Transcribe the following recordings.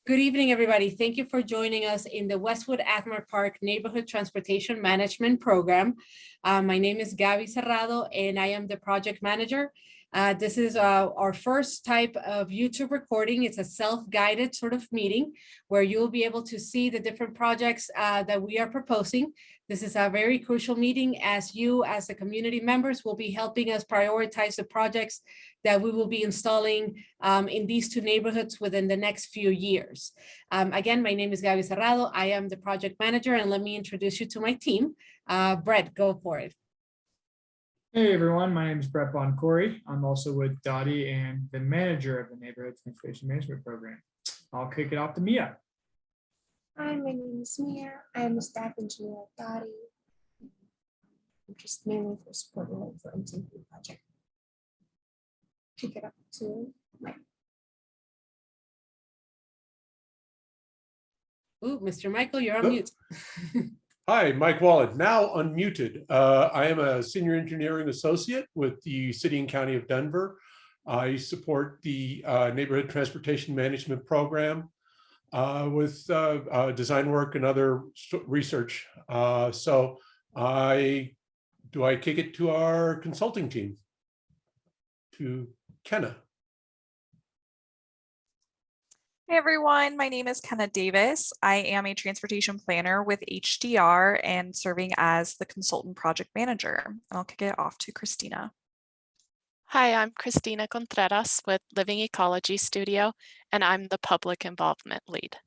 Good evening, everybody. Thank you for joining us in the Westwood-Athmar Park Neighborhood Transportation Management Program. My name is Gaby Cerrado, and I am the project manager. This is our first type of YouTube recording. It's a self-guided sort of meeting where you'll be able to see the different projects that we are proposing. This is a very crucial meeting as you, as the community members, will be helping us prioritize the projects that we will be installing in these two neighborhoods within the next few years. Again, my name is Gaby Cerrado. I am the project manager, and let me introduce you to my team. Brett, go for it. Hey everyone, my name is Brett Boncory. I'm also with Dottie and the manager of the Neighborhood Transportation Management Program. I'll kick it off to Mia. Hi, my name is Mia. I'm a staff engineer at Dottie. I'm just mainly for support role for NTMP Project. Kick it up to Mike. Ooh, Mr. Michael, you're on mute. Hi, Mike Wallen, now unmuted. I am a senior engineering associate with the City and County of Denver. I support the Neighborhood Transportation Management Program with design work and other research. So I kick it to our consulting team, to Kenna. Hey everyone, my name is Kenna Davis. I am a transportation planner with HDR and serving as the consultant project manager. And I'll kick it off to Christina. Hi, I'm Christina Contreras with Living Ecology Studio, and I'm the public involvement lead.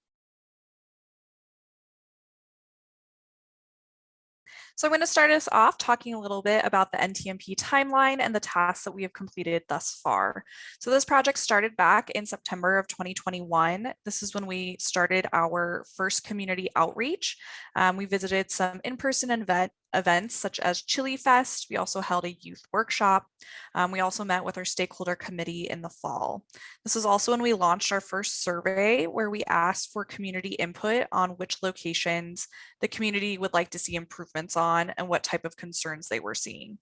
So I'm going to start us off talking a little bit about the NTMP timeline and the tasks that we have completed thus far. So this project started back in September of 2021. This is when we started our first community outreach. We visited some in-person events such as Chili Fest. We also held a youth workshop. We also met with our stakeholder committee in the fall. This is also when we launched our first survey where we asked for community input on which locations the community would like to see improvements on and what type of concerns they were seeing.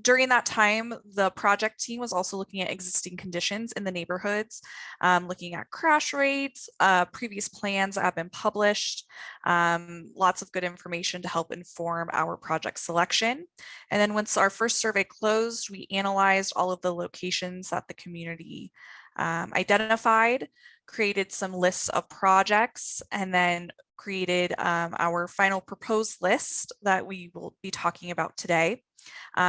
During that time, the project team was also looking at existing conditions in the neighborhoods, looking at crash rates, previous plans that have been published, lots of good information to help inform our project selection. And then once our first survey closed, we analyzed all of the locations that the community identified, created some lists of projects, and then created our final proposed list that we will be talking about today,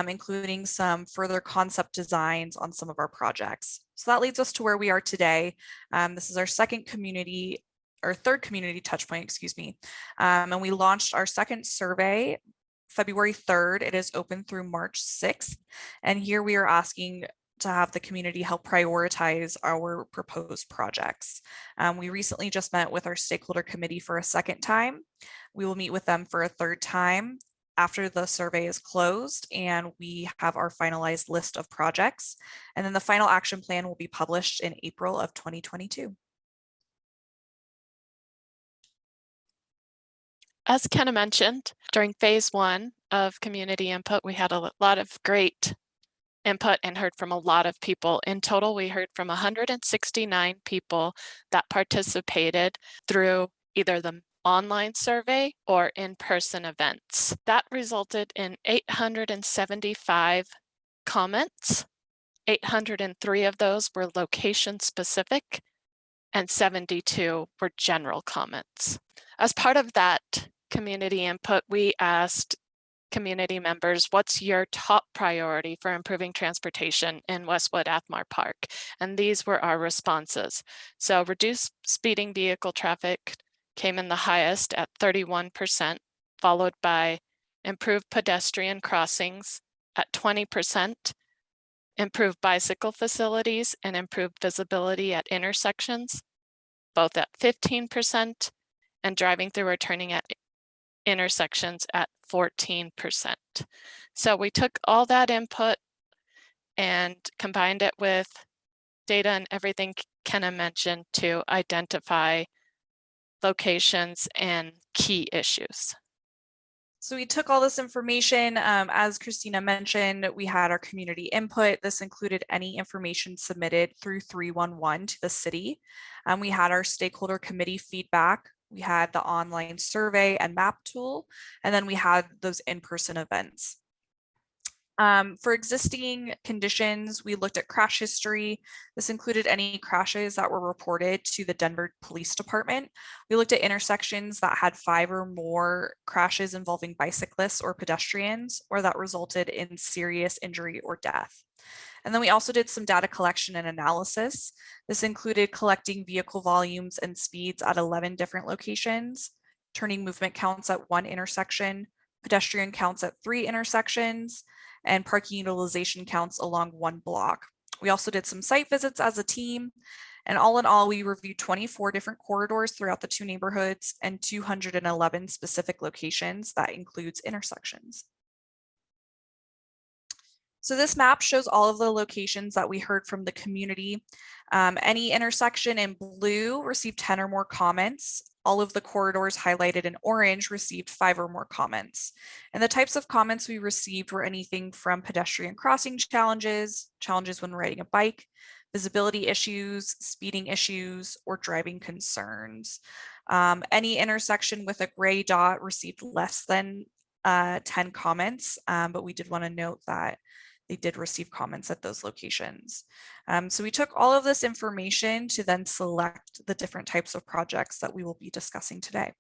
including some further concept designs on some of our projects. So that leads us to where we are today. This is our third community touchpoint, excuse me. And we launched our second survey February 3rd. It is open through March 6th. And here we are asking to have the community help prioritize our proposed projects. We recently just met with our stakeholder committee for a second time. We will meet with them for a third time after the survey is closed and we have our finalized list of projects. And then the final action plan will be published in April of 2022. As Kenna mentioned, during phase 1 of community input, we had a lot of great input and heard from a lot of people. In total, we heard from 169 people that participated through either the online survey or in-person events. That resulted in 875 comments. 803 of those were location specific and 72 were general comments. As part of that community input, we asked community members, what's your top priority for improving transportation in Westwood-Athmar Park? And these were our responses. So reduce speeding vehicle traffic came in the highest at 31%, followed by improved pedestrian crossings at 20%, improved bicycle facilities and improved visibility at intersections, both at 15%, and driving through or turning at intersections at 14%. So we took all that input and combined it with data and everything Kenna mentioned to identify locations and key issues. So we took all this information, as Christina mentioned, we had our community input. This included any information submitted through 311 to the city. We had our stakeholder committee feedback. We had the online survey and map tool, and then we had those in-person events. For existing conditions, we looked at crash history. This included any crashes that were reported to the Denver Police Department. We looked at intersections that had 5 or more crashes involving bicyclists or pedestrians, or that resulted in serious injury or death. And then we also did some data collection and analysis. This included collecting vehicle volumes and speeds at 11 different locations, turning movement counts at 1 intersection, pedestrian counts at 3 intersections, and parking utilization counts along 1 block. We also did some site visits as a team, and all in all, we reviewed 24 different corridors throughout the 2 neighborhoods and 211 specific locations that includes intersections. So this map shows all of the locations that we heard from the community. Any intersection in blue received 10 or more comments. All of the corridors highlighted in orange received 5 or more comments. And the types of comments we received were anything from pedestrian crossing challenges, challenges when riding a bike, visibility issues, speeding issues, or driving concerns. Any intersection with a gray dot received less than 10 comments, but we did want to note that they did receive comments at those locations. So we took all of this information to then select the different types of projects that we will be discussing today.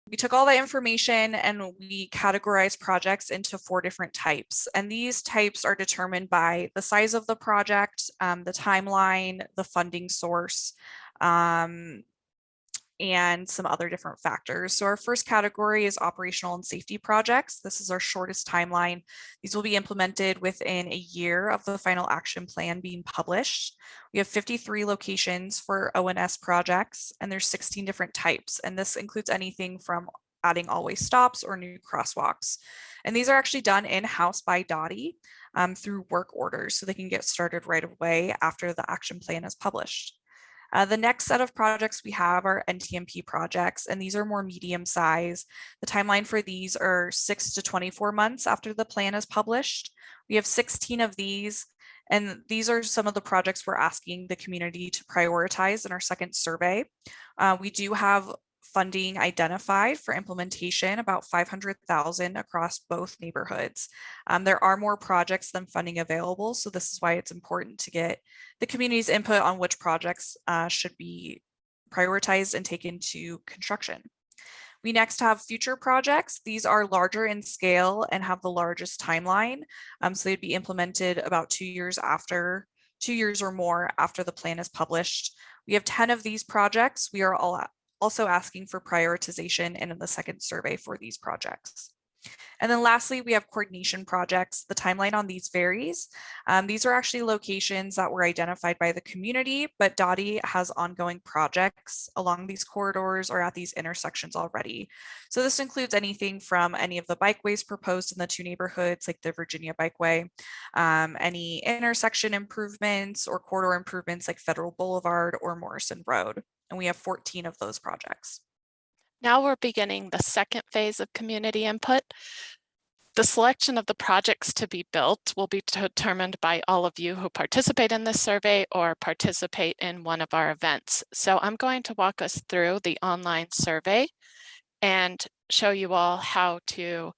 We took all that information and we categorized projects into 4 different types. And these types are determined by the size of the project, the timeline, the funding source, and some other different factors. So our first category is operational and safety projects. This is our shortest timeline. These will be implemented within a year of the final action plan being published. We have 53 locations for ONS projects, and there's 16 different types. And this includes anything from adding always stops or new crosswalks. And these are actually done in-house by Dottie through work orders, so they can get started right away after the action plan is published. The next set of projects we have are NTMP projects, and these are more medium size. The timeline for these are 6 to 24 months after the plan is published. We have 16 of these, and these are some of the projects we're asking the community to prioritize in our second survey. We do have funding identified for implementation, about $500,000 across both neighborhoods. There are more projects than funding available, so this is why it's important to get the community's input on which projects should be prioritized and taken to construction. We next have future projects. These are larger in scale and have the largest timeline, so they'd be implemented about 2 years or more after the plan is published. We have 10 of these projects. We are also asking for prioritization in the second survey for these projects. And then lastly, we have coordination projects. The timeline on these varies. These are actually locations that were identified by the community, but Dottie has ongoing projects along these corridors or at these intersections already. So this includes anything from any of the bikeways proposed in the 2 neighborhoods, like the Virginia Bikeway, any intersection improvements or corridor improvements like Federal Boulevard or Morrison Road. And we have 14 of those projects. Now we're beginning the second phase of community input. The selection of the projects to be built will be determined by all of you who participate in this survey or participate in one of our events. So I'm going to walk us through the online survey and show you all how to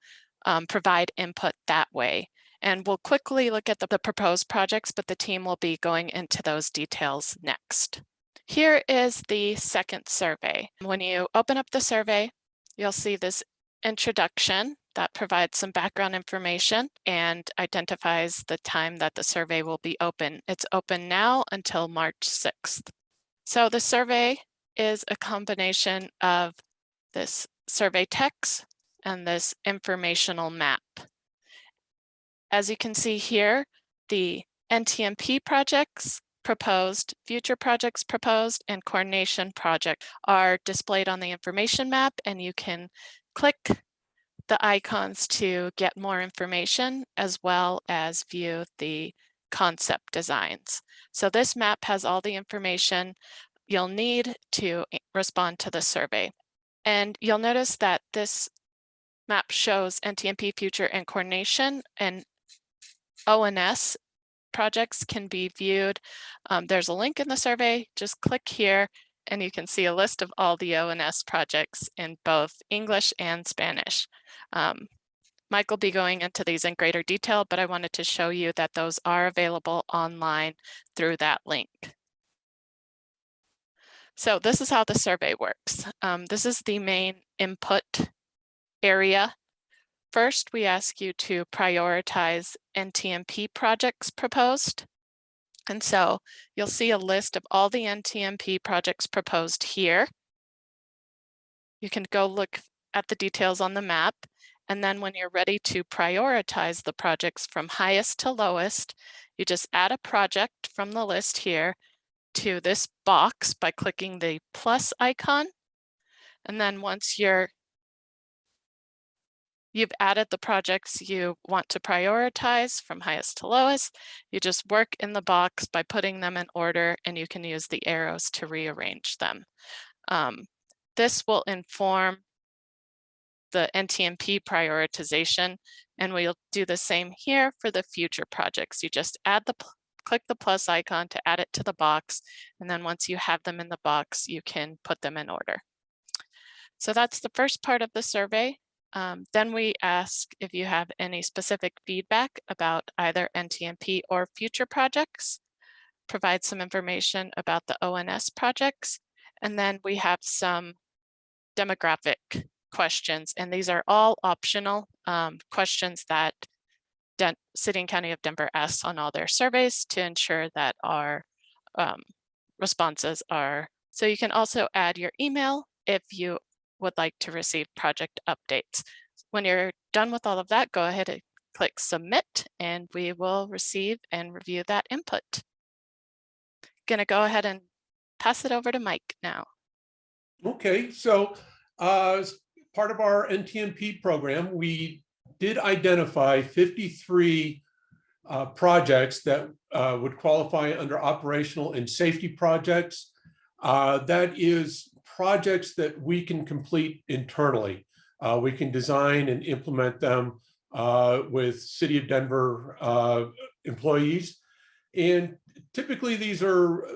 provide input that way. And we'll quickly look at the proposed projects, but the team will be going into those details next. Here is the second survey. When you open up the survey, you'll see this introduction that provides some background information and identifies the time that the survey will be open. It's open now until March 6th. So the survey is a combination of this survey text and this informational map. As you can see here, the NTMP projects proposed, future projects proposed, and coordination project are displayed on the information map, and you can click the icons to get more information as well as view the concept designs. So this map has all the information you'll need to respond to the survey. And you'll notice that this map shows NTMP future and coordination, and ONS projects can be viewed. There's a link in the survey. Just click here and you can see a list of all the ONS projects in both English and Spanish. Mike will be going into these in greater detail, but I wanted to show you that those are available online through that link. So this is how the survey works. This is the main input area. First, we ask you to prioritize NTMP projects proposed. And so you'll see a list of all the NTMP projects proposed here. You can go look at the details on the map. And then when you're ready to prioritize the projects from highest to lowest, you just add a project from the list here to this box by clicking the plus icon. And then once you've added the projects you want to prioritize from highest to lowest, you just work in the box by putting them in order, and you can use the arrows to rearrange them. This will inform the NTMP prioritization, and we'll do the same here for the future projects. You just click the plus icon to add it to the box, and then once you have them in the box, you can put them in order. So that's the first part of the survey. Then we ask if you have any specific feedback about either NTMP or future projects, provide some information about the ONS projects, and then we have some demographic questions, and these are all optional questions that City and County of Denver asks on all their surveys to ensure that our responses are. So you can also add your email if you would like to receive project updates. When you're done with all of that, go ahead and click submit, and we will receive and review that input. Gonna go ahead and pass it over to Mike now. Okay, so as part of our NTMP program, we did identify 53 projects that would qualify under operational and safety projects. That is projects that we can complete internally. We can design and implement them with City of Denver employees. And typically these are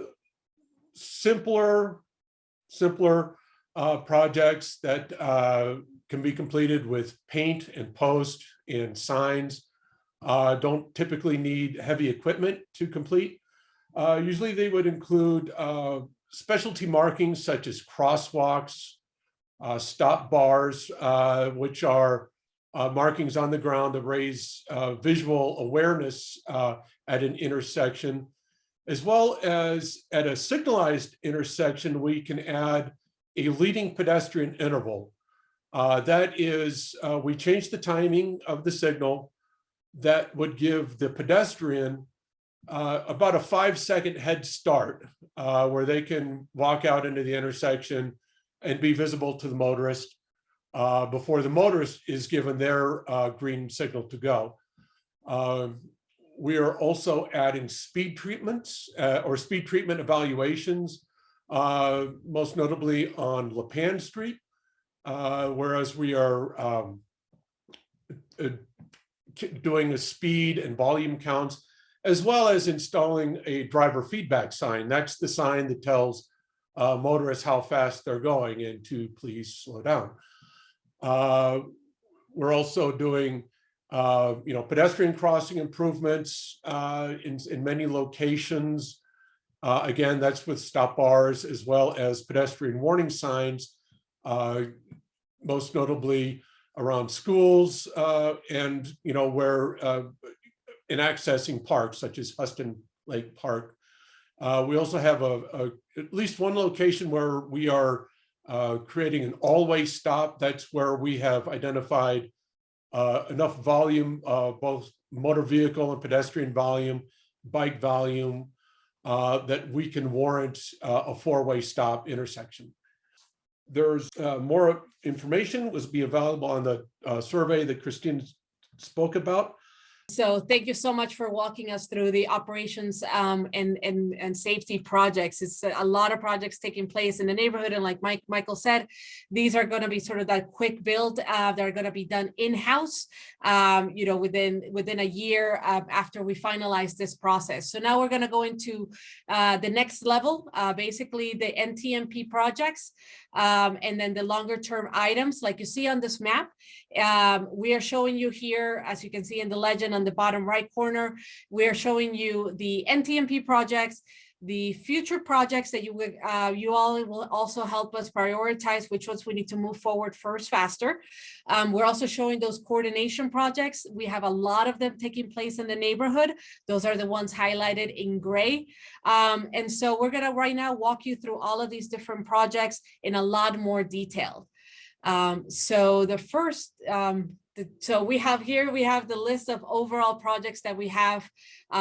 simpler projects that can be completed with paint and post and signs. Don't typically need heavy equipment to complete. Usually they would include specialty markings such as crosswalks, stop bars, which are markings on the ground to raise visual awareness at an intersection, as well as at a signalized intersection, we can add a leading pedestrian interval. That is, we change the timing of the signal that would give the pedestrian about a 5-second head start where they can walk out into the intersection and be visible to the motorist before the motorist is given their green signal to go. We are also adding speed treatments or speed treatment evaluations, most notably on LaPan Street, whereas we are doing a speed and volume counts, as well as installing a driver feedback sign. That's the sign that tells motorists how fast they're going and to please slow down. We're also doing pedestrian crossing improvements in many locations. Again, that's with stop bars as well as pedestrian warning signs, most notably around schools and where in accessing parks such as Huston Lake Park. We also have at least one location where we are creating an all-way stop. That's where we have identified enough volume, both motor vehicle and pedestrian volume, bike volume, that we can warrant a 4-way stop intersection. There's more information was be available on the survey that Christine spoke about. So thank you so much for walking us through the operations and safety projects. It's a lot of projects taking place in the neighborhood. And like Michael said, these are going to be sort of that quick build. They're going to be done in-house, within a year after we finalize this process. So now we're going to go into the next level, basically the NTMP projects, and then the longer term items like you see on this map. We are showing you here, as you can see in the legend on the bottom right corner, we are showing you the NTMP projects, the future projects that you all will also help us prioritize which ones we need to move forward first faster. We're also showing those coordination projects. We have a lot of them taking place in the neighborhood. Those are the ones highlighted in gray. And so we're going to right now walk you through all of these different projects in a lot more detail. So the first, so we have the list of overall projects that we have.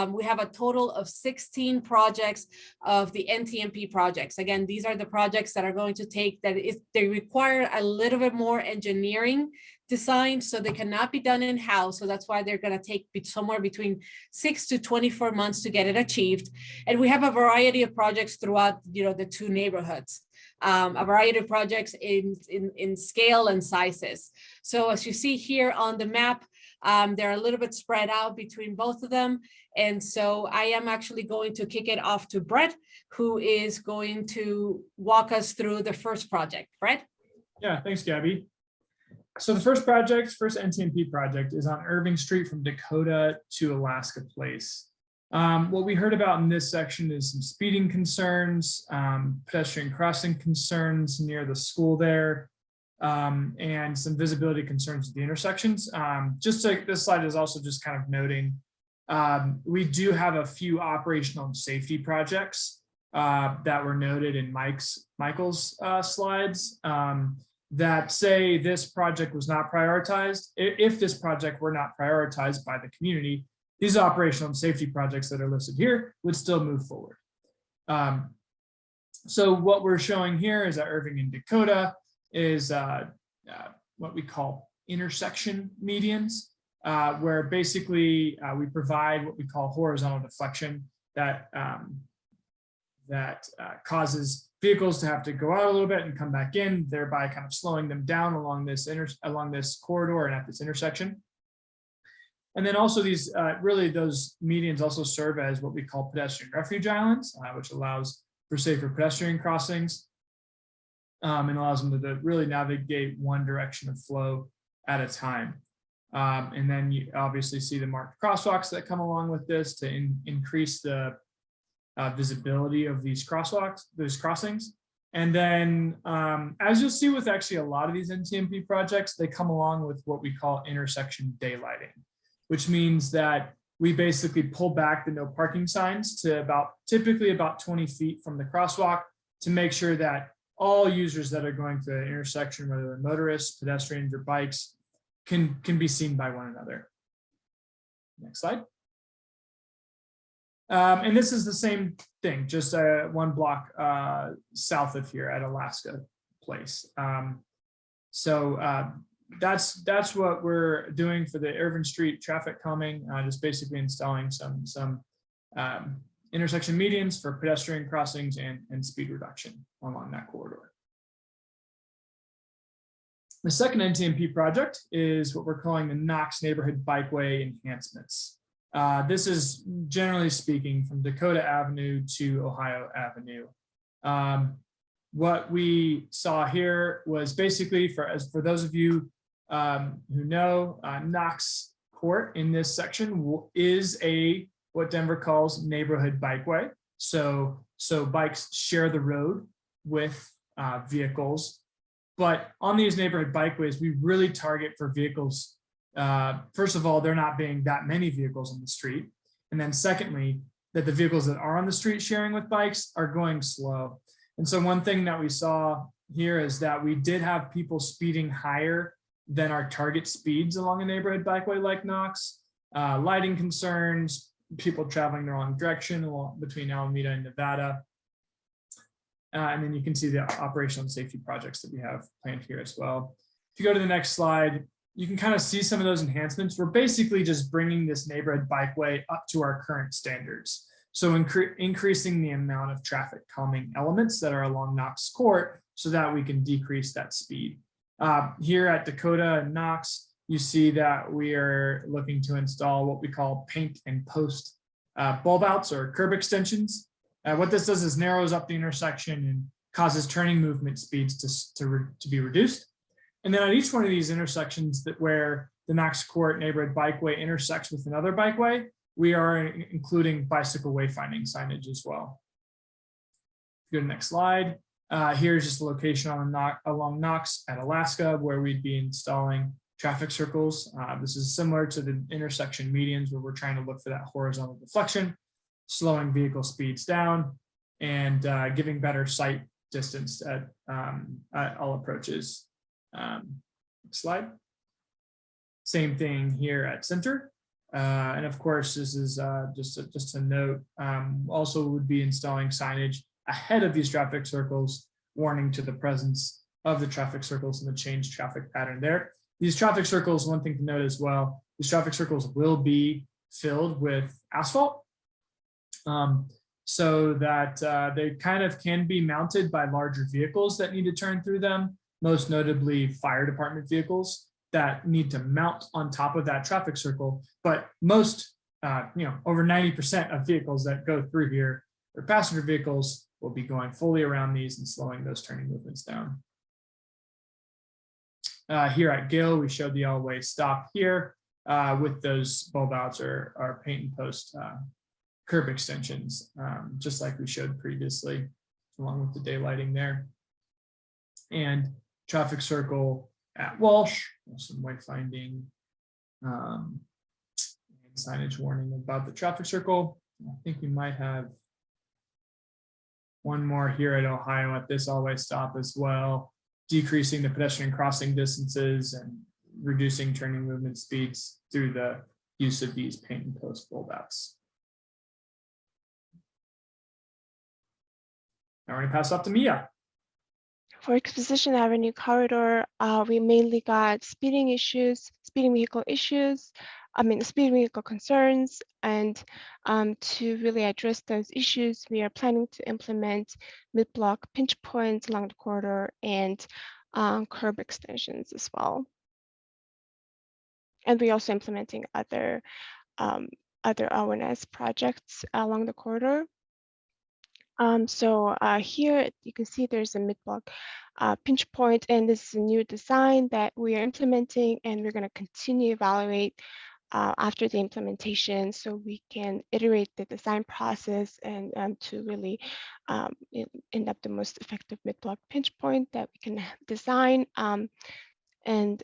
We have a total of 16 projects of the NTMP projects. Again, these are the projects that are going to take they require a little bit more engineering design, so they cannot be done in-house. So that's why they're going to take somewhere between 6 to 24 months to get it achieved. And we have a variety of projects throughout, the two neighborhoods. A variety of projects in scale and sizes. So as you see here on the map, they're a little bit spread out between both of them. And so I am actually going to kick it off to Brett, who is going to walk us through the first project. Brett? Yeah, thanks, Gabby. So the first NTMP project is on Irving Street from Dakota to Alaska Place. What we heard about in this section is some speeding concerns, pedestrian crossing concerns near the school there, and some visibility concerns at the intersections. This slide is also just kind of noting, we do have a few operational and safety projects that were noted in Michael's slides that say this project was not prioritized. If this project were not prioritized by the community, these operational and safety projects that are listed here would still move forward. So what we're showing here is that Irving and Dakota is what we call intersection medians, where basically we provide what we call horizontal deflection that causes vehicles to have to go out a little bit and come back in, thereby kind of slowing them down along this corridor and at this intersection. And then also these those medians also serve as what we call pedestrian refuge islands, which allows for safer pedestrian crossings and allows them to really navigate one direction of flow at a time. And then you obviously see the marked crosswalks that come along with this to increase the visibility of these crossings. And then as you'll see with actually a lot of these NTMP projects, they come along with what we call intersection daylighting, which means that we basically pull back the no parking signs to typically about 20 feet from the crosswalk to make sure that all users that are going to the intersection, whether they're motorists, pedestrians, or bikes, can be seen by one another. Next slide. And this is the same thing, just one block south of here at Alaska Place. That's what we're doing for the Irving Street traffic calming, just basically installing some intersection medians for pedestrian crossings and speed reduction along that corridor. The second NTMP project is what we're calling the Knox Neighborhood Bikeway Enhancements. This is, generally speaking, from Dakota Avenue to Ohio Avenue. What we saw here was basically, for those of you who know, Knox Court in this section is what Denver calls neighborhood bikeway. So bikes share the road with vehicles, but on these neighborhood bikeways, we really target for vehicles. First of all, there not being that many vehicles on the street. And then secondly, that the vehicles that are on the street sharing with bikes are going slow. And so one thing that we saw here is that we did have people speeding higher than our target speeds along a neighborhood bikeway like Knox, lighting concerns, people traveling the wrong direction between Alameda and Nevada. And then you can see the operational and safety projects that we have planned here as well. If you go to the next slide, you can kind of see some of those enhancements. We're basically just bringing this neighborhood bikeway up to our current standards. So increasing the amount of traffic calming elements that are along Knox Court so that we can decrease that speed. Here at Dakota and Knox, you see that we are looking to install what we call paint and post bulb outs or curb extensions. What this does is narrows up the intersection and causes turning movement speeds to be reduced. And then at each one of these intersections where the Knox Court neighborhood bikeway intersects with another bikeway, we are including bicycle wayfinding signage as well. Go to the next slide. Here's just the location along Knox at Alaska, where we'd be installing traffic circles. This is similar to the intersection medians, where we're trying to look for that horizontal deflection, slowing vehicle speeds down, and giving better sight distance at all approaches. Next slide. Same thing here at Center. And of course, this is just a note, also would be installing signage ahead of these traffic circles, warning to the presence of the traffic circles and the changed traffic pattern there. These traffic circles, one thing to note as well, these traffic circles will be filled with asphalt, so that they kind of can be mounted by larger vehicles that need to turn through them, most notably fire department vehicles that need to mount on top of that traffic circle. But most, over 90% of vehicles that go through here, or passenger vehicles, will be going fully around these and slowing those turning movements down. Here at Gill, we showed the all-way stop here with those bulb outs or paint and post curb extensions, just like we showed previously, along with the daylighting there. And traffic circle at Walsh, some wayfinding and signage warning about the traffic circle. I think we might have one more here at Ohio at this all-way stop as well, decreasing the pedestrian crossing distances and reducing turning movement speeds through the use of these paint and post bulb outs. Now we're going to pass off to Mia. For Exposition Avenue corridor, we mainly got speeding vehicle concerns, and to really address those issues, we are planning to implement mid-block pinch points along the corridor and curb extensions as well. And we're also implementing other ONS projects along the corridor. So here you can see there's a mid-block pinch point, and this is a new design that we are implementing, and we're going to continue to evaluate after the implementation, so we can iterate the design process and to really end up the most effective mid-block pinch point that we can design. And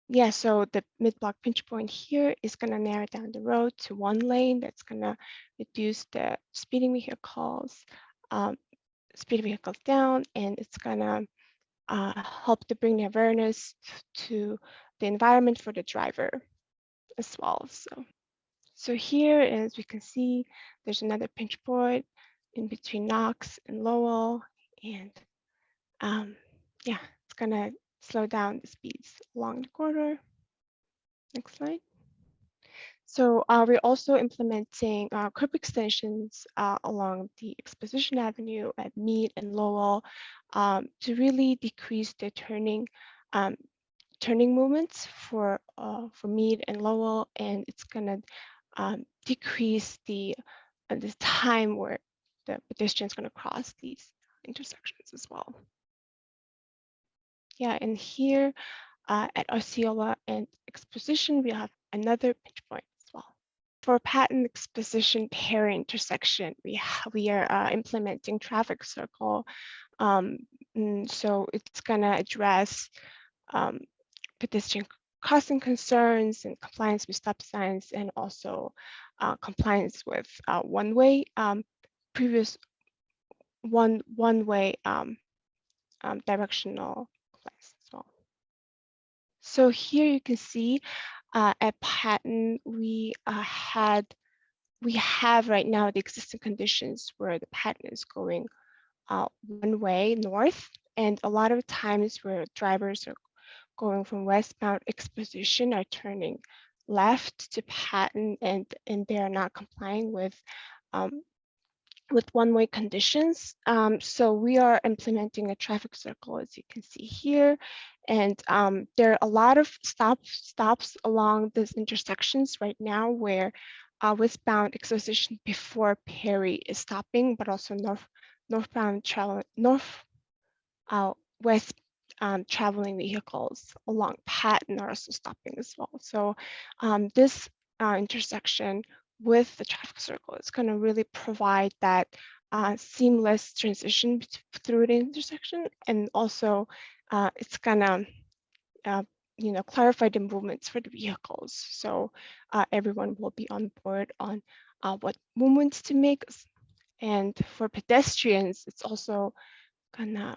yeah, so the mid-block pinch point here is going to narrow down the road to one lane. That's going to reduce the speeding vehicles down, and it's going to help to bring the awareness to the environment for the driver as well. So here, as we can see, there's another pinch point in between Knox and Lowell, and yeah, it's going to slow down the speeds along the corridor. Next slide. So we're also implementing curb extensions along the Exposition Avenue at Meade and Lowell to really decrease the turning movements for Meade and Lowell, and it's gonna decrease the time where the pedestrian is gonna cross these intersections as well. Yeah, and here at Osceola and Exposition, we have another pinch point as well. For Patton Exposition Perry intersection, we are implementing traffic circle. So it's gonna address pedestrian crossing concerns and compliance with stop signs, and also compliance with one-way previous one-way directional compliance as well. So here you can see at Patton, we have right now the existing conditions where the Patton is going one way north, and a lot of times where drivers are going from westbound Exposition are turning left to Patton, and they are not complying with one-way conditions. So we are implementing a traffic circle, as you can see here. And there are a lot of stops along these intersections right now where westbound Exposition before Perry is stopping, but also northbound west traveling vehicles along Patton are also stopping as well. So this intersection with the traffic circle is going to really provide that seamless transition through the intersection, and also it's gonna clarify the movements for the vehicles, so everyone will be on board on what movements to make. And for pedestrians, it's also gonna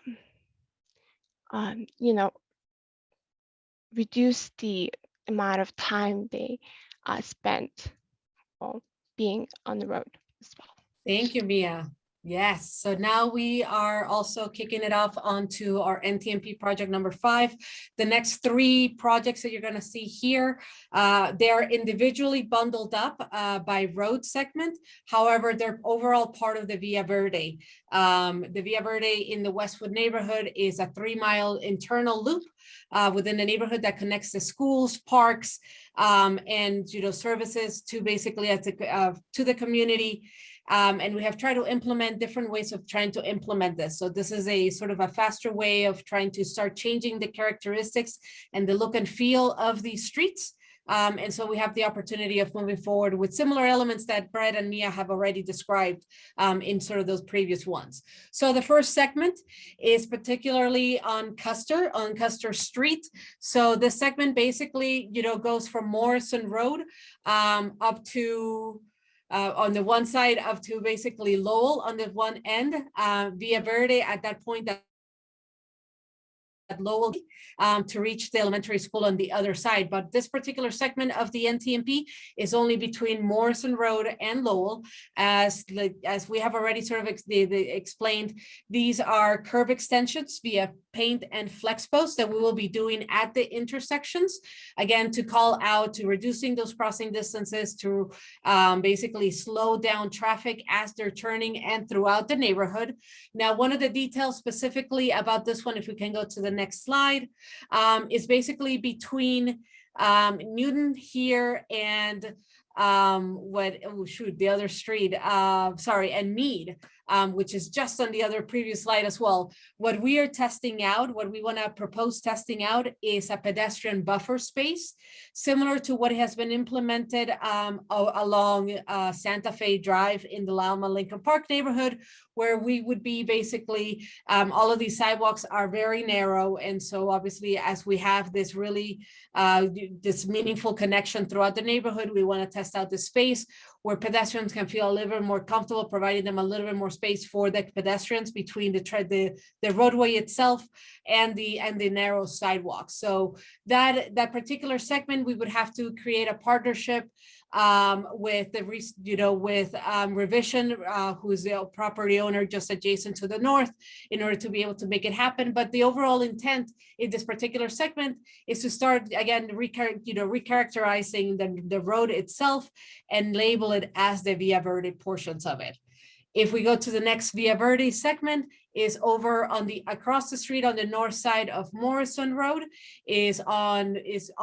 reduce the amount of time they spend being on the road as well. Thank you, Mia. Yes, so now we are also kicking it off onto our NTMP project number 5. The next 3 projects that you're going to see here, they're individually bundled up by road segment. However, they're overall part of the Via Verde. The Via Verde in the Westwood neighborhood is a 3-mile internal loop within the neighborhood that connects the schools, parks, and services to basically to the community. And we have tried to implement different ways of trying to implement this. So this is a sort of a faster way of trying to start changing the characteristics and the look and feel of these streets. And so we have the opportunity of moving forward with similar elements that Brett and Mia have already described in sort of those previous ones. So the first segment is particularly on Custer Street. So this segment basically, goes from Morrison Road up to on the one side up to basically Lowell on the one end, Via Verde at that point at Lowell to reach the elementary school on the other side. But this particular segment of the NTMP is only between Morrison Road and Lowell. As we have already sort of explained, these are curb extensions via paint and flex posts that we will be doing at the intersections, again, to call out to reducing those crossing distances, to basically slow down traffic as they're turning and throughout the neighborhood. Now, one of the details specifically about this one, if we can go to the next slide, is basically between Newton here and the other street, and Meade, which is just on the other previous slide as well. What we are testing out, what we want to propose testing out, is a pedestrian buffer space, similar to what has been implemented along Santa Fe Drive in the Lima Lincoln Park neighborhood, where we would be basically, all of these sidewalks are very narrow. And so obviously, as we have this really, this meaningful connection throughout the neighborhood, we want to test out the space where pedestrians can feel a little bit more comfortable, providing them a little bit more space for the pedestrians between the roadway itself and the narrow sidewalk. So that particular segment, we would have to create a partnership with Revision, who's the property owner just adjacent to the north, in order to be able to make it happen. But the overall intent in this particular segment is to start again recharacterizing the road itself and label it as the Via Verde portions of it. If we go to the next Via Verde segment, is over on across the street on the north side of Morrison Road, is on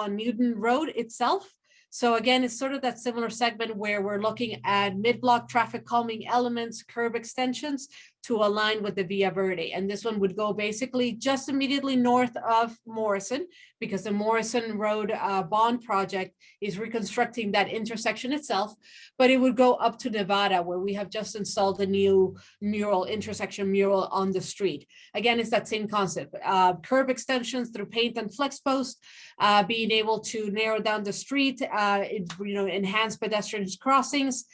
Newton Road itself. So again, it's sort of that similar segment where we're looking at mid-block traffic calming elements, curb extensions to align with the Via Verde. And this one would go basically just immediately north of Morrison, because the Morrison Road bond project is reconstructing that intersection itself, but it would go up to Nevada, where we have just installed a new intersection mural on the street. Again, it's that same concept, curb extensions through paint and flex post, being able to narrow down the street, enhance pedestrians crossings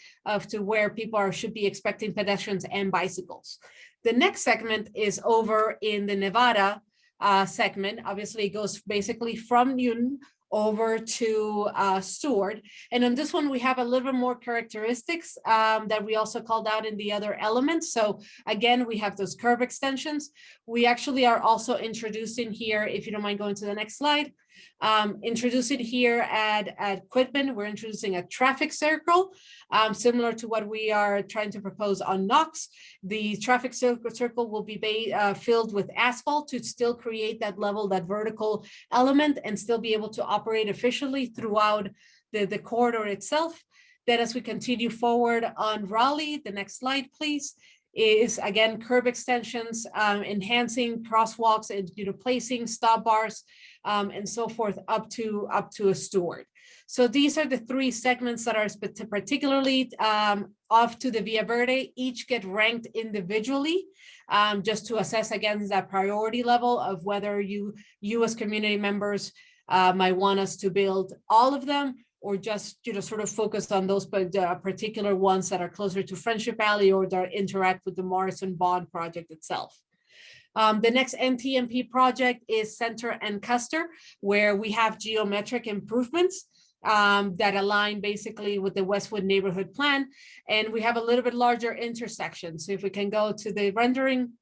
to where people should be expecting pedestrians and bicycles. The next segment is over in the Nevada segment. Obviously, it goes basically from Newton over to Stewart. And on this one, we have a little bit more characteristics that we also called out in the other elements. So again, we have those curb extensions. We actually are also introducing here, if you don't mind going to the next slide, introducing here at Quitman, we're introducing a traffic circle, similar to what we are trying to propose on Knox. The traffic circle will be filled with asphalt to still create that level, that vertical element, and still be able to operate efficiently throughout the corridor itself. Then as we continue forward on Raleigh, the next slide, please, is again curb extensions, enhancing crosswalks and placing stop bars and so forth up to a Stewart. So these are the three segments that are particularly off to the Via Verde. Each get ranked individually just to assess against that priority level of whether you as community members might want us to build all of them, or just sort of focus on those particular ones that are closer to Friendship Alley or that interact with the Morrison Bond project itself. The next NTMP project is Center and Custer, where we have geometric improvements that align basically with the Westwood neighborhood plan. And we have a little bit larger intersection. So if we can go to the rendering,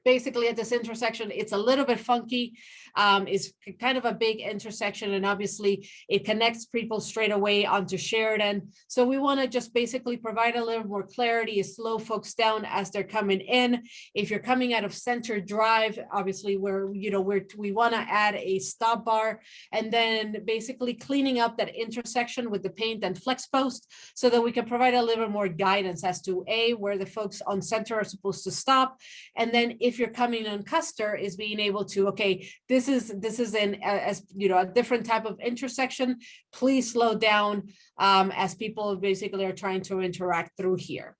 basically at this intersection, it's a little bit funky. It's kind of a big intersection, and obviously it connects people straight away onto Sheridan. So we want to just basically provide a little more clarity, slow folks down as they're coming in. If you're coming out of Center Drive, obviously we want to add a stop bar, and then basically cleaning up that intersection with the paint and flex post so that we can provide a little more guidance as to where the folks on Center are supposed to stop. And then if you're coming on Custer, is being able to, okay, this is a different type of intersection. Please slow down as people basically are trying to interact through here.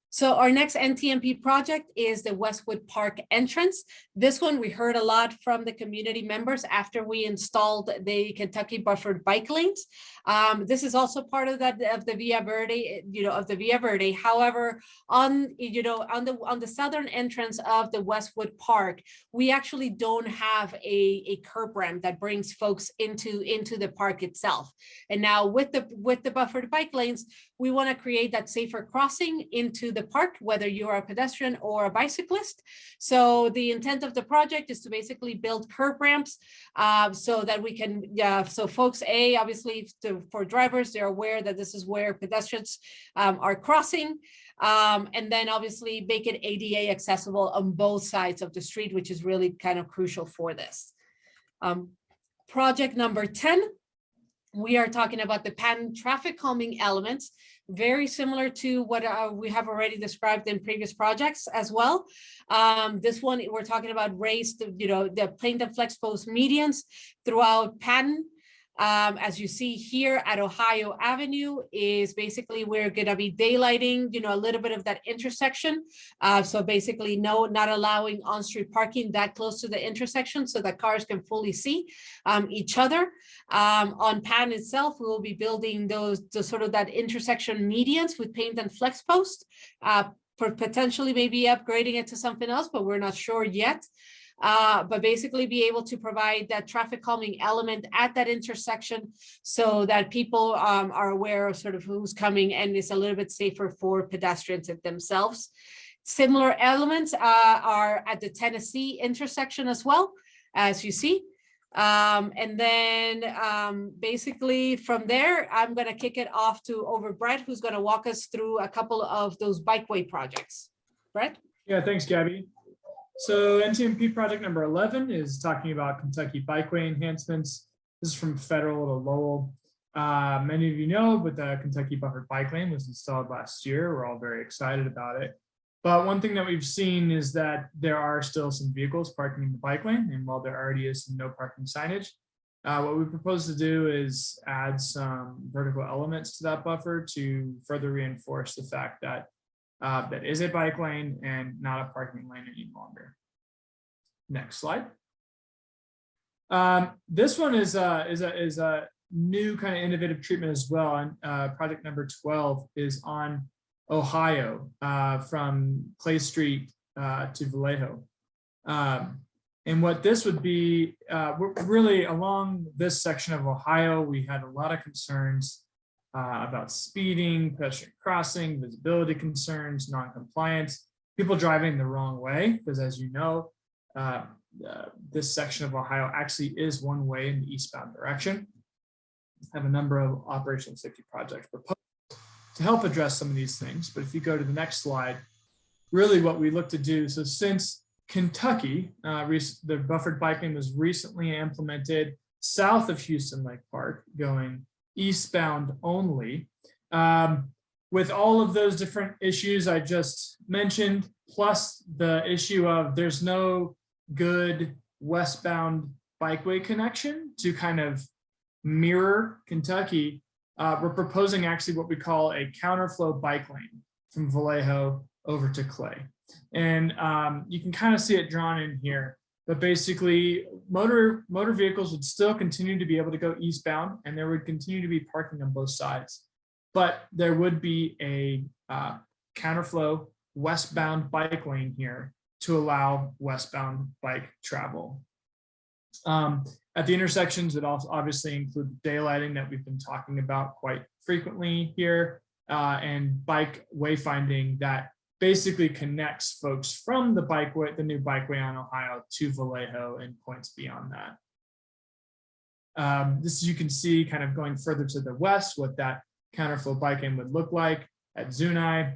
So our next NTMP project is the Westwood Park entrance. This one we heard a lot from the community members after we installed the Kentucky buffered bike lanes. This is also part of that of the Via Verde, However, on the southern entrance of the Westwood Park, we actually don't have a curb ramp that brings folks into the park itself. And now with the buffered bike lanes, we want to create that safer crossing into the park, whether you're a pedestrian or a bicyclist. So the intent of the project is to basically build curb ramps so that we can, so folks, obviously for drivers, they're aware that this is where pedestrians are crossing. And then obviously make it ADA accessible on both sides of the street, which is really kind of crucial for this. Project number 10. We are talking about the patent traffic calming elements, very similar to what we have already described in previous projects as well. This one, we're talking about raised, the paint and flex post medians throughout patent. As you see here at Ohio Avenue is basically we're going to be daylighting, a little bit of that intersection. So basically not allowing on-street parking that close to the intersection so that cars can fully see each other. On Patton itself, we will be building those sort of that intersection medians with paint and flex post, potentially maybe upgrading it to something else, but we're not sure yet. But basically be able to provide that traffic calming element at that intersection so that people are aware of sort of who's coming, and it's a little bit safer for pedestrians themselves. Similar elements are at the Tennessee intersection as well, as you see. And then basically from there, I'm going to kick it off to Brett, who's going to walk us through a couple of those bikeway projects. Brett? Yeah, thanks, Gabby. So NTMP project number 11 is talking about Kentucky bikeway enhancements. This is from Federal to Lowell. Many of you know, but the Kentucky buffered bike lane was installed last year. We're all very excited about it. But one thing that we've seen is that there are still some vehicles parking in the bike lane, and while there already is some no parking signage, what we propose to do is add some vertical elements to that buffer to further reinforce the fact that that is a bike lane and not a parking lane any longer. Next slide. This one is a new kind of innovative treatment as well. And project number 12 is on Ohio from Clay Street to Vallejo. And what this would be, really along this section of Ohio, we had a lot of concerns about speeding, pedestrian crossing, visibility concerns, non-compliance, people driving the wrong way, because as you know, this section of Ohio actually is one way in the eastbound direction. I have a number of operational safety projects proposed to help address some of these things. But if you go to the next slide, really what we look to do, so since Kentucky, the buffered bike lane was recently implemented south of Houston Lake Park, going eastbound only. With all of those different issues I just mentioned, plus the issue of there's no good westbound bikeway connection to kind of mirror Kentucky, we're proposing actually what we call a counterflow bike lane from Vallejo over to Clay. And you can kind of see it drawn in here, but basically motor vehicles would still continue to be able to go eastbound, and there would continue to be parking on both sides. But there would be a counterflow westbound bike lane here to allow westbound bike travel. At the intersections, it also obviously include daylighting that we've been talking about quite frequently here, and bike wayfinding that basically connects folks from the new bikeway on Ohio to Vallejo and points beyond that. This, you can see kind of going further to the west, what that counterflow bike lane would look like at Zuni.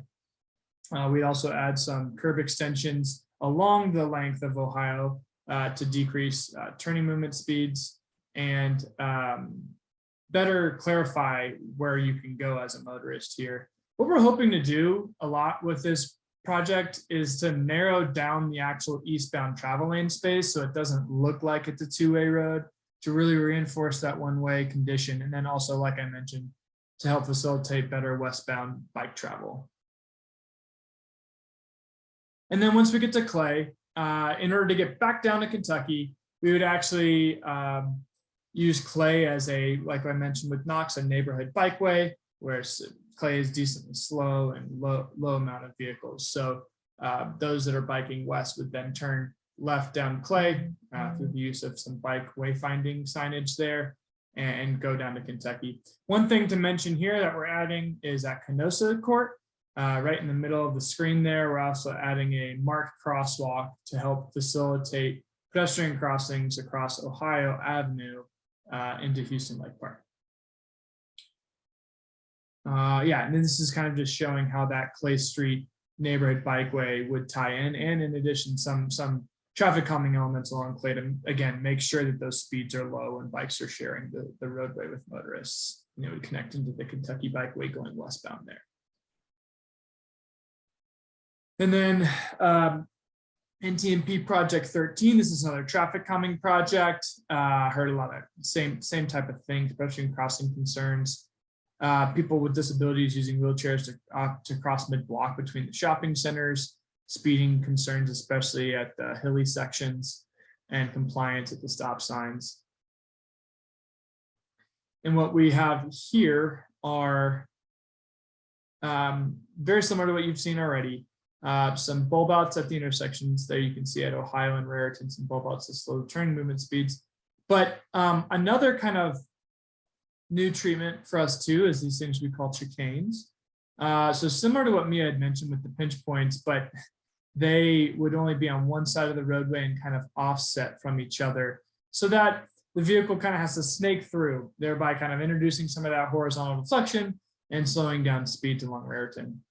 We'd also add some curb extensions along the length of Ohio to decrease turning movement speeds and better clarify where you can go as a motorist here. What we're hoping to do a lot with this project is to narrow down the actual eastbound travel lane space so it doesn't look like it's a two-way road, to really reinforce that one-way condition. And then also, like I mentioned, to help facilitate better westbound bike travel. And then once we get to Clay, in order to get back down to Kentucky, we would actually use Clay as a, like I mentioned with Knox, a neighborhood bikeway, where Clay is decently slow and low amount of vehicles. So those that are biking west would then turn left down Clay through the use of some bike wayfinding signage there and go down to Kentucky. One thing to mention here that we're adding is at Canosa Court, right in the middle of the screen there. We're also adding a marked crosswalk to help facilitate pedestrian crossings across Ohio Avenue into Houston Lake Park. Yeah, and this is kind of just showing how that Clay Street neighborhood bikeway would tie in, and in addition, some traffic calming elements along Clay to, again, make sure that those speeds are low and bikes are sharing the roadway with motorists. And it would connect into the Kentucky bikeway going westbound there. And then NTMP Project 13, this is another traffic calming project. Heard a lot of same type of things, pedestrian crossing concerns. People with disabilities using wheelchairs to cross mid-block between the shopping centers, speeding concerns, especially at the hilly sections, and compliance at the stop signs. And what we have here are very similar to what you've seen already. Some bulb outs at the intersections there you can see at Ohio and Raritan, some bulb outs to slow turning movement speeds. But another kind of new treatment for us too is these things we call chicanes. So similar to what Mia had mentioned with the pinch points, but they would only be on one side of the roadway and kind of offset from each other, so that the vehicle kind of has to snake through, thereby kind of introducing some of that horizontal deflection and slowing down speeds along Raritan.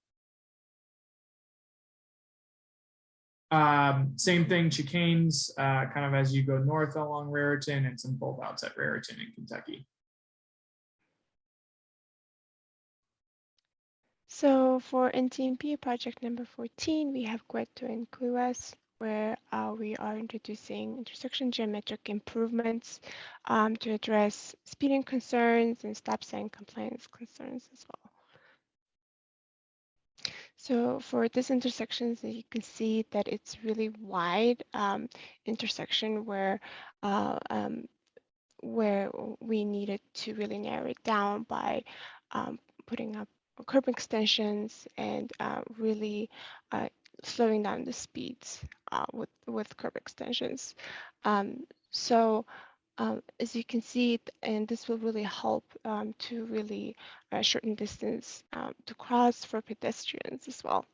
Same thing, chicanes, kind of as you go north along Raritan, and some bulb outs at Raritan in Kentucky. So for NTMP project number 14, we have Gueto and Cuevas, where we are introducing intersection geometric improvements to address speeding concerns and stop sign compliance concerns as well. So for this intersection, you can see that it's really wide intersection where we needed to really narrow it down by putting up curb extensions and really slowing down the speeds with curb extensions. So as you can see, and this will really help to really shorten distance to cross for pedestrians as well.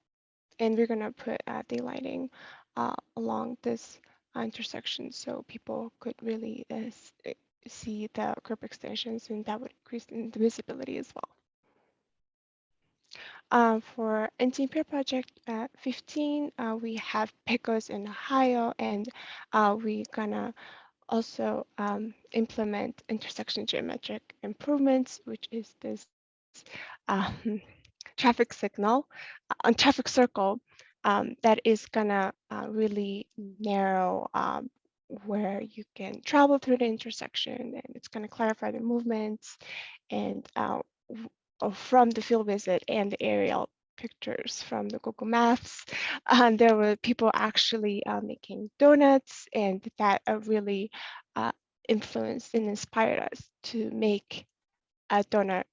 And we're gonna put daylighting along this intersection so people could really see the curb extensions, and that would increase the visibility as well. For NTMP Project 15, we have PICOs in Ohio, and we're gonna also implement intersection geometric improvements, which is this traffic signal on traffic circle that is gonna really narrow where you can travel through the intersection, and it's gonna clarify the movements. And from the field visit and the aerial pictures from the Google Maps, there were people actually making donuts, and that really influenced and inspired us to make a donut,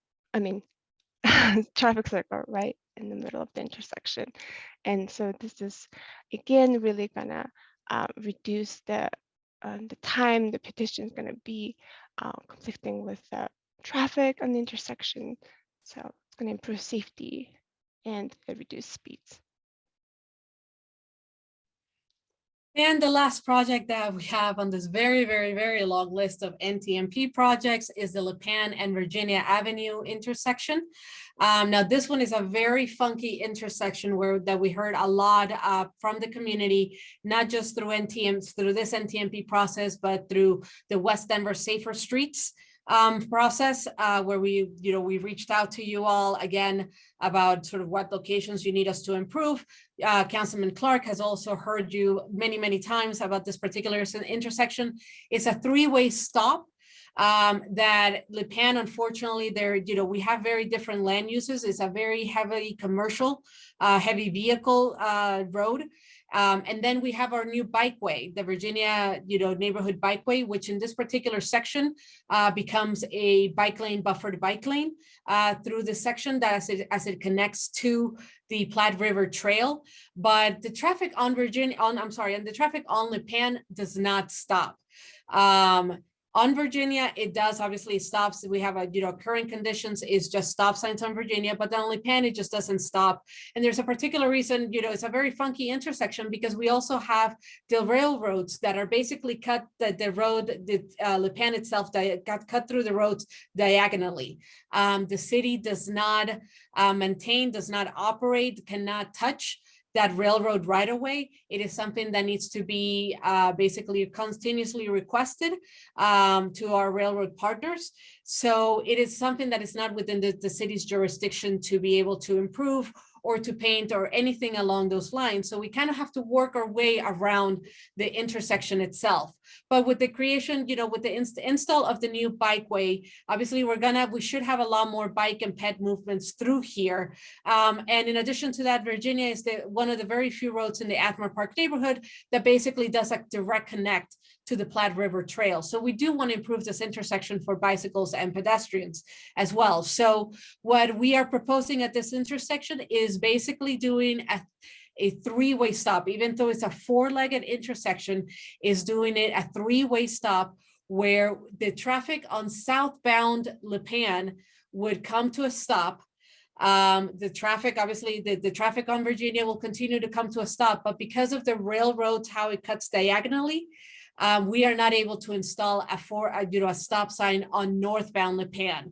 traffic circle right in the middle of the intersection. And so this is, again, really gonna reduce the time the petition is gonna be conflicting with the traffic on the intersection. So it's gonna improve safety and reduce speeds. And the last project that we have on this very, very, very long list of NTMP projects is the Lipan and Virginia Avenue intersection. Now, this one is a very funky intersection that we heard a lot from the community, not just through this NTMP process, but through the West Denver Safer Streets process, where we reached out to you all again about sort of what locations you need us to improve. Councilman Clark has also heard you many, many times about this particular intersection. It's a three-way stop that Lipan, unfortunately, we have very different land uses. It's a very heavy commercial, heavy vehicle road. And then we have our new bikeway, the Virginia, neighborhood bikeway, which in this particular section becomes a bike lane, buffered bike lane through this section that as it connects to the Platte River Trail. But the traffic on the traffic on Lipan does not stop. On Virginia, it does, obviously it stops. We have current conditions is just stop signs on Virginia, but on Lipan, it just doesn't stop. And there's a particular reason, it's a very funky intersection because we also have the railroads that are basically cut the road, Lipan itself that got cut through the roads diagonally. The city does not maintain, does not operate, cannot touch that railroad right away. It is something that needs to be basically continuously requested to our railroad partners. So it is something that is not within the city's jurisdiction to be able to improve or to paint or anything along those lines. So we kind of have to work our way around the intersection itself. But with the creation, with the install of the new bikeway, obviously we should have a lot more bike and ped movements through here. And in addition to that, Virginia is one of the very few roads in the Athmar Park neighborhood that basically does a direct connect to the Platte River Trail. So we do want to improve this intersection for bicycles and pedestrians as well. So what we are proposing at this intersection is basically doing a three-way stop, even though it's a four-legged intersection, is doing it a three-way stop where the traffic on southbound Lipan would come to a stop. The traffic, obviously, the traffic on Virginia will continue to come to a stop, but because of the railroads, how it cuts diagonally, we are not able to install a stop sign on northbound Lipan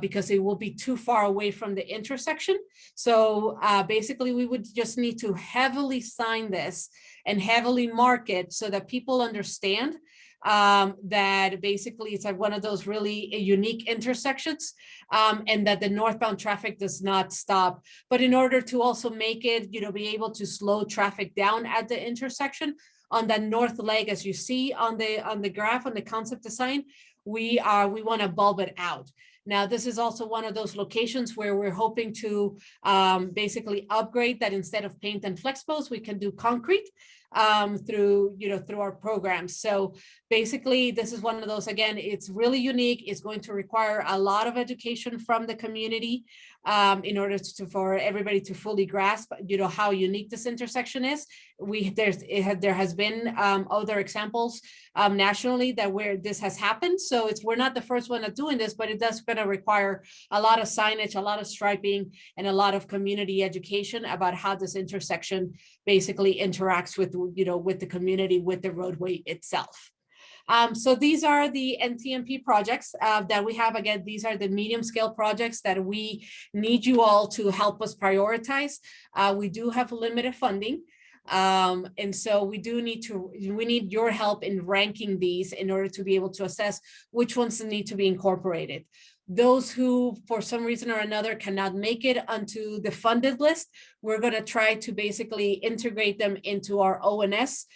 because it will be too far away from the intersection. So basically, we would just need to heavily sign this and heavily mark it so that people understand that basically it's like one of those really unique intersections and that the northbound traffic does not stop. But in order to also make it, be able to slow traffic down at the intersection, on that north leg, as you see on the graph, on the concept design, we want to bulb it out. Now, this is also one of those locations where we're hoping to basically upgrade that. Instead of paint and flex posts, we can do concrete through our programs. So basically, this is one of those, again, it's really unique. It's going to require a lot of education from the community in order for everybody to fully grasp, how unique this intersection is. There has been other examples nationally that where this has happened. So we're not the first one at doing this, but it does going to require a lot of signage, a lot of striping, and a lot of community education about how this intersection basically interacts with, with the community, with the roadway itself. So these are the NTMP projects that we have. Again, these are the medium scale projects that we need you all to help us prioritize. We do have limited funding. And so we need your help in ranking these in order to be able to assess which ones need to be incorporated. Those who, for some reason or another, cannot make it onto the funded list, we're going to try to basically integrate them into our ONS,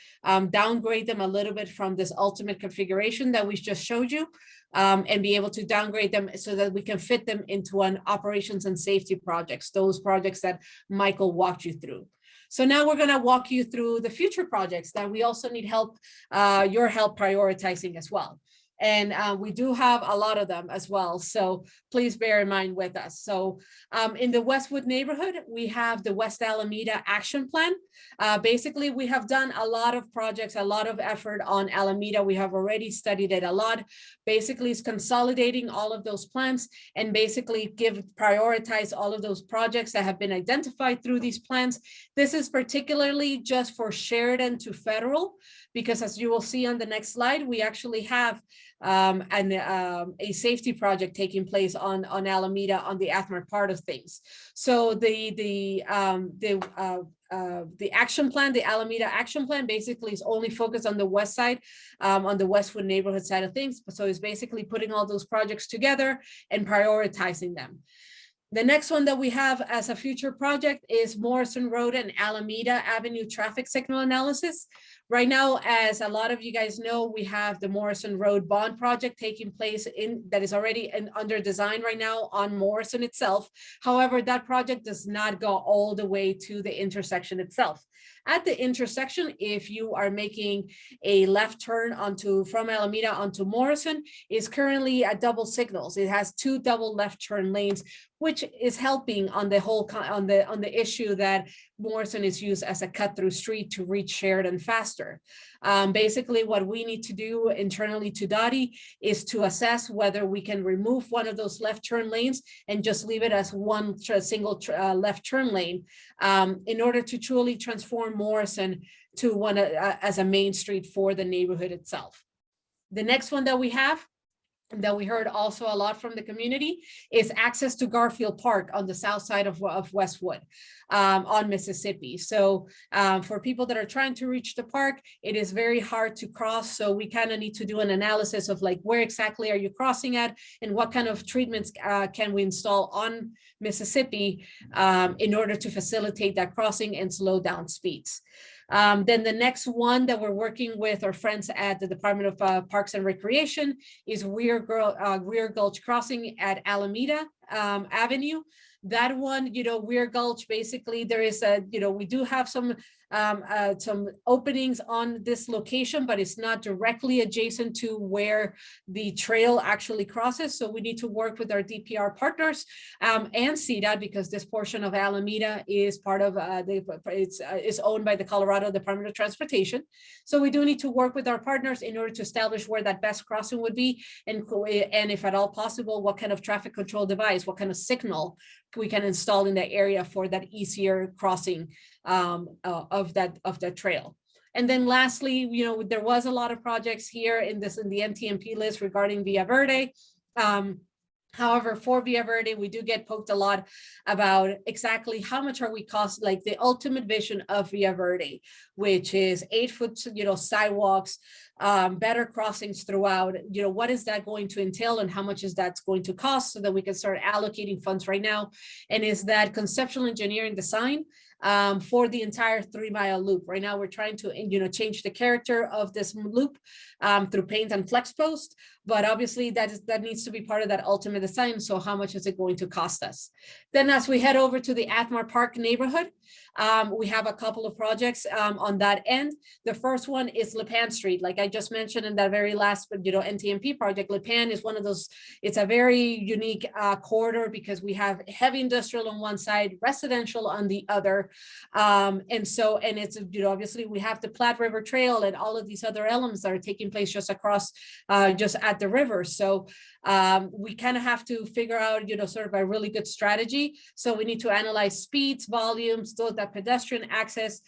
downgrade them a little bit from this ultimate configuration that we just showed you, and be able to downgrade them so that we can fit them into an operations and safety projects, those projects that Michael walked you through. So now we're going to walk you through the future projects that we also need help, your help prioritizing as well. And we do have a lot of them as well. So please bear in mind with us. So in the Westwood neighborhood, we have the West Alameda Action Plan. Basically, we have done a lot of projects, a lot of effort on Alameda. We have already studied it a lot. Basically, it's consolidating all of those plans and basically prioritize all of those projects that have been identified through these plans. This is particularly just for Sheridan to Federal, because as you will see on the next slide, we actually have a safety project taking place on Alameda on the Athmar part of things. So the action plan, the Alameda action plan, basically is only focused on the west side, on the Westwood neighborhood side of things. So it's basically putting all those projects together and prioritizing them. The next one that we have as a future project is Morrison Road and Alameda Avenue traffic signal analysis. Right now, as a lot of you guys know, we have the Morrison Road bond project taking place that is already under design right now on Morrison itself. However, that project does not go all the way to the intersection itself. At the intersection, if you are making a left turn from Alameda onto Morrison, is currently at double signals. It has 2 double left turn lanes, which is helping on the issue that Morrison is used as a cut-through street to reach Sheridan faster. Basically, what we need to do internally to DOTI is to assess whether we can remove one of those left turn lanes and just leave it as one single left turn lane in order to truly transform Morrison to as a main street for the neighborhood itself. The next one that we have, that we heard also a lot from the community, is access to Garfield Park on the south side of Westwood on Mississippi. So for people that are trying to reach the park, it is very hard to cross. So we kind of need to do an analysis of like, where exactly are you crossing at and what kind of treatments can we install on Mississippi in order to facilitate that crossing and slow down speeds. Then the next one that we're working with our friends at the Department of Parks and Recreation is Weir Gulch Crossing at Alameda Avenue. That one, Weir Gulch, basically there is we do have some openings on this location, but it's not directly adjacent to where the trail actually crosses. So we need to work with our DPR partners and CDOT, because this portion of Alameda is part of it's owned by the Colorado Department of Transportation. So we do need to work with our partners in order to establish where that best crossing would be, and if at all possible, what kind of traffic control device, what kind of signal we can install in that area for that easier crossing of that trail. And then lastly, there was a lot of projects here in the NTMP list regarding Villa Verde. However, for Villa Verde, we do get poked a lot about exactly how much are we cost, like the ultimate vision of Villa Verde, which is 8-foot, sidewalks, better crossings throughout. What is that going to entail and how much is that going to cost, so that we can start allocating funds right now? And is that conceptual engineering design for the entire 3-mile loop. Right now, we're trying to, change the character of this loop through paint and flex post, but obviously that needs to be part of that ultimate design. So how much is it going to cost us? Then as we head over to the Athmar Park neighborhood, we have a couple of projects on that end. The first one is Lipan Street. Like I just mentioned in that very last, NTMP project, Lipan is one of those, it's a very unique corridor because we have heavy industrial on one side, residential on the other. And it's, obviously we have the Platte River Trail and all of these other elements that are taking place just across, just at the river. So we kind of have to figure out, sort of a really good strategy. So we need to analyze speeds, volumes, that pedestrian access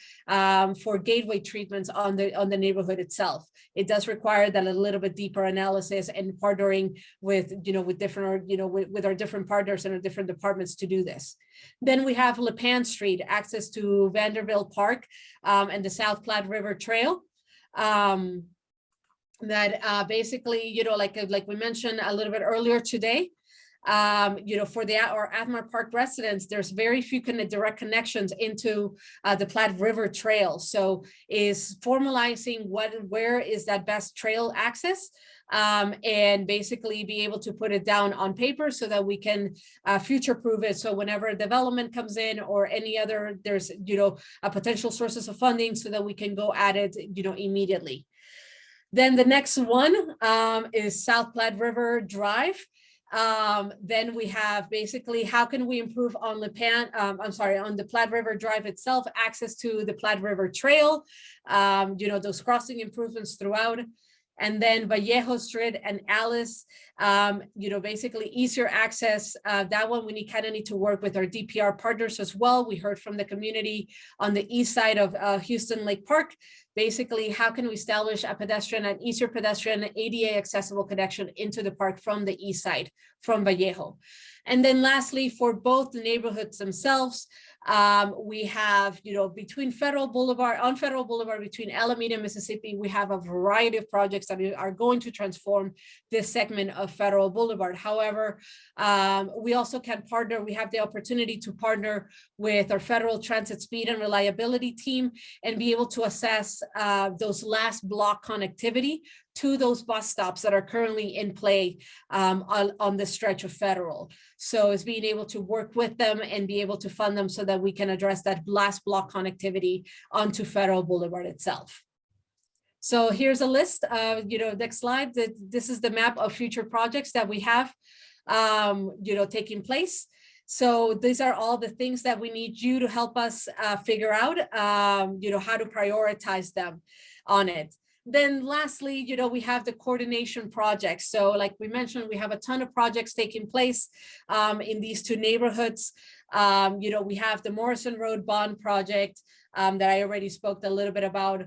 for gateway treatments on the neighborhood itself. It does require that a little bit deeper analysis and partnering with, with different, with our different partners and our different departments to do this. Then we have Lipan Street, access to Vanderbilt Park and the South Platte River Trail. That basically, like we mentioned a little bit earlier today, for our Athmar Park residents, there's very few direct connections into the Platte River Trail. So is formalizing where is that best trail access, and basically be able to put it down on paper so that we can future-proof it. So whenever development comes in or any other, there's, a potential sources of funding so that we can go at it, immediately. Then the next one is South Platte River Drive. Then we have basically how can we improve on Lipan, on the Platte River Drive itself, access to the Platte River Trail, those crossing improvements throughout. And then Vallejo Street and Alice, basically easier access. That one we kind of need to work with our DPR partners as well. We heard from the community on the east side of Houston Lake Park. Basically, how can we establish an easier pedestrian ADA accessible connection into the park from the east side, from Vallejo. And then lastly, for both the neighborhoods themselves, we have, between Federal Boulevard, between Alameda and Mississippi, we have a variety of projects that are going to transform this segment of Federal Boulevard. However, we also can partner, we have the opportunity to partner with our Federal Transit Speed and Reliability team and be able to assess those last block connectivity to those bus stops that are currently in play on the stretch of Federal. So it's being able to work with them and be able to fund them so that we can address that last block connectivity onto Federal Boulevard itself. So here's a list, next slide, this is the map of future projects that we have, taking place. So these are all the things that we need you to help us figure out, how to prioritize them on it. Then lastly, we have the coordination projects. So like we mentioned, we have a ton of projects taking place in these two neighborhoods. We have the Morrison Road Bond project that I already spoke a little bit about.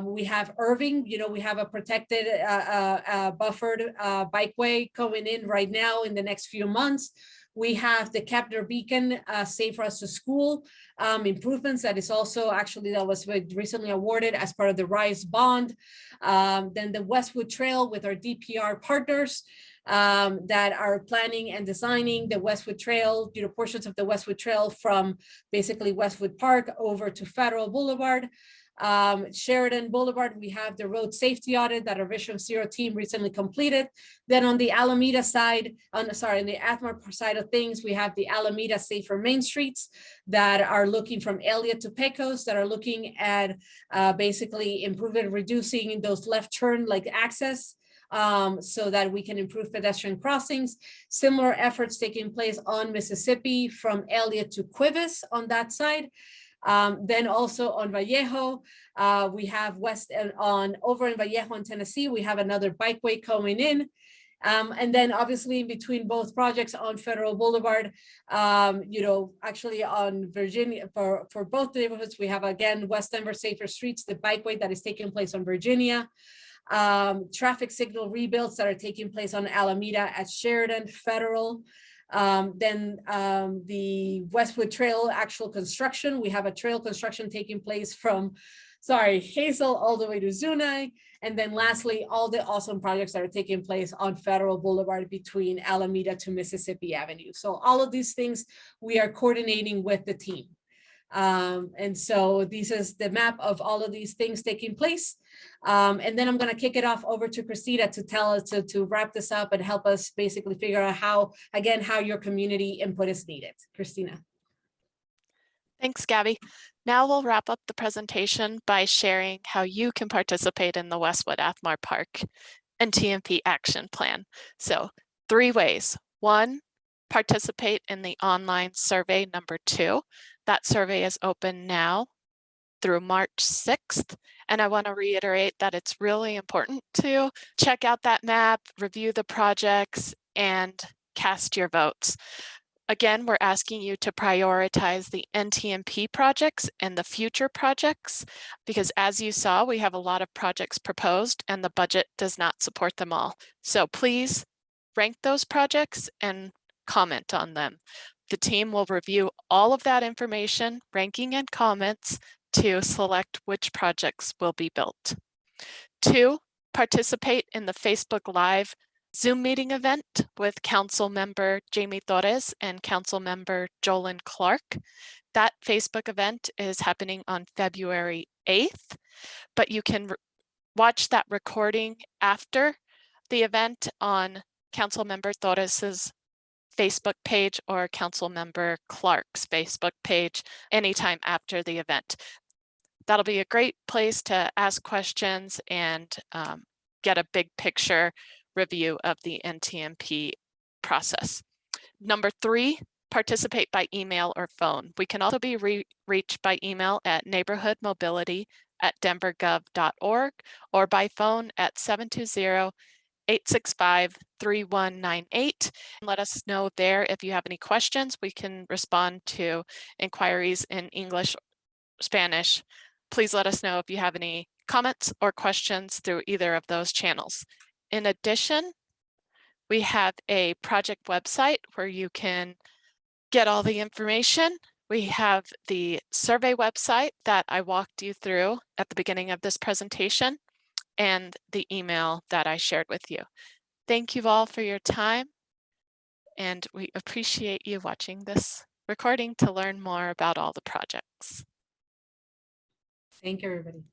We have Irving, we have a protected buffered bikeway going in right now in the next few months. We have the Kepner Beacon Safe Routes to School improvements that is also that was recently awarded as part of the RISE bond. Then the Westwood Trail with our DPR partners that are planning and designing the Westwood Trail, portions of the Westwood Trail from basically Westwood Park over to Federal Boulevard. Sheridan Boulevard, we have the road safety audit that our Vision Zero team recently completed. Then on the Alameda side, on the Athmar side of things, we have the Alameda Safer Main Streets that are looking from Elliott to Pecos, that are looking at basically improving, reducing those left turn access so that we can improve pedestrian crossings. Similar efforts taking place on Mississippi from Elliott to Cuevas on that side. Then also on Vallejo, we have over in Vallejo in Tennessee, we have another bikeway coming in. And then obviously in between both projects on Federal Boulevard, actually on Virginia, for both neighborhoods, we have again, West Denver Safer Streets, the bikeway that is taking place on Virginia. Traffic signal rebuilds that are taking place on Alameda at Sheridan, Federal. Then the Westwood Trail actual construction, we have a trail construction taking place from, Hazel all the way to Zunai. And then lastly, all the awesome projects that are taking place on Federal Boulevard between Alameda to Mississippi Avenue. So all of these things we are coordinating with the team. And so this is the map of all of these things taking place. And then I'm going to kick it off over to Christina to tell us to wrap this up and help us basically figure out how your community input is needed. Christina. Thanks, Gabby. Now we'll wrap up the presentation by sharing how you can participate in the Westwood-Athmar Park NTMP action plan. So 3 ways. 1, participate in the online survey number 2. That survey is open now through March 6th. And I want to reiterate that it's really important to check out that map, review the projects, and cast your votes. Again, we're asking you to prioritize the NTMP projects and the future projects, because as you saw, we have a lot of projects proposed and the budget does not support them all. So please rank those projects and comment on them. The team will review all of that information, ranking and comments, to select which projects will be built. 2, participate in the Facebook Live Zoom meeting event with Council Member Jamie Torres and Council Member Jolyn Clark. That Facebook event is happening on February 8th, but you can watch that recording after the event on Council Member Torres's Facebook page or Council Member Clark's Facebook page anytime after the event. That'll be a great place to ask questions and get a big picture review of the NTMP process. Number 3, participate by email or phone. We can also be reached by email at neighborhoodmobility@denvergov.org or by phone at 720-865-3198. Let us know there if you have any questions. We can respond to inquiries in English, Spanish. Please let us know if you have any comments or questions through either of those channels. In addition, we have a project website where you can get all the information. We have the survey website that I walked you through at the beginning of this presentation and the email that I shared with you. Thank you all for your time, and we appreciate you watching this recording to learn more about all the projects. Thank you, everybody.